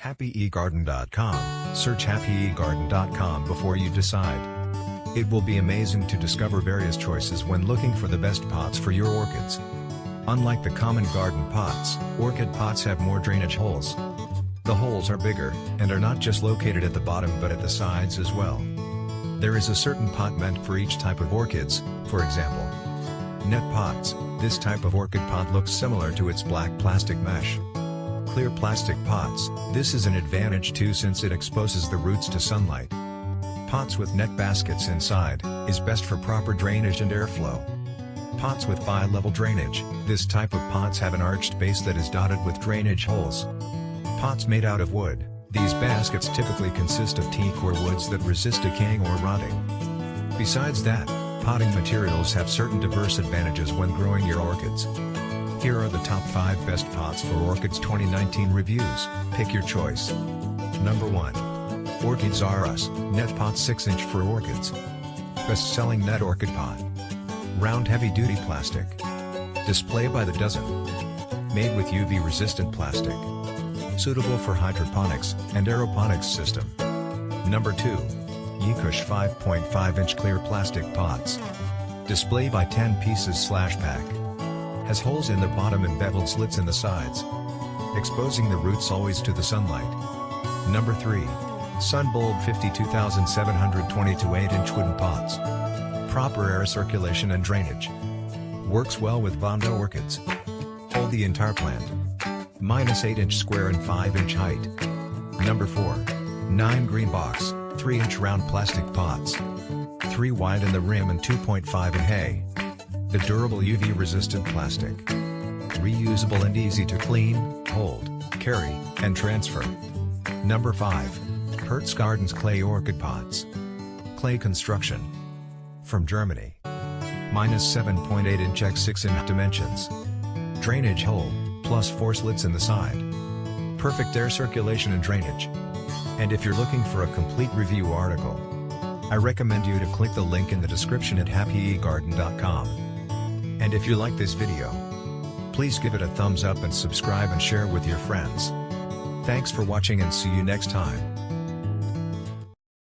HappyEgarden.com. Search HappyEgarden.com before you decide. It will be amazing to discover various choices when looking for the best pots for your orchids. Unlike the common garden pots, orchid pots have more drainage holes. The holes are bigger, and are not just located at the bottom but at the sides as well. There is a certain pot meant for each type of orchids, for example, net pots. This type of orchid pot looks similar to its black plastic mesh. Clear plastic pots, this is an advantage too since it exposes the roots to sunlight. Pots with net baskets inside, is best for proper drainage and airflow. Pots with bi-level drainage, this type of pots have an arched base that is dotted with drainage holes. Pots made out of wood, these baskets typically consist of teak or woods that resist decaying or rotting. Besides that, potting materials have certain diverse advantages when growing your orchids. Here are the top 5 best pots for orchids 2019 reviews, pick your choice. Number 1. Orchids R Us, net pot 6-inch for orchids. Best-selling net orchid pot. Round heavy-duty plastic. Display by the dozen. Made with UV-resistant plastic. Suitable for hydroponics and aeroponics system. Number 2. YIKUSH 5.5-inch clear plastic pots. Display by 10 pieces / pack. Has holes in the bottom and beveled slits in the sides, exposing the roots always to the sunlight. Number 3. Sunbulb 52722 8-inch wooden pots. Proper air circulation and drainage. Works well with vanda orchids. Hold the entire plant. -8-inch square and 5-inch height. Number 4. 9 green box, 3-inch round plastic pots. 3 wide in the rim and 2.5 in hay. The durable UV-resistant plastic. Reusable and easy to clean, hold, carry, and transfer. Number 5. Hertz Gardens Clay Orchid Pots. Clay construction. From Germany. -7.8-inch x 6-inch dimensions. Drainage hole, +4 slits in the side. Perfect air circulation and drainage. And if you're looking for a complete review article, I recommend you to click the link in the description at HappyEgarden.com. And if you like this video, please give it a thumbs up and subscribe and share with your friends. Thanks for watching and see you next time.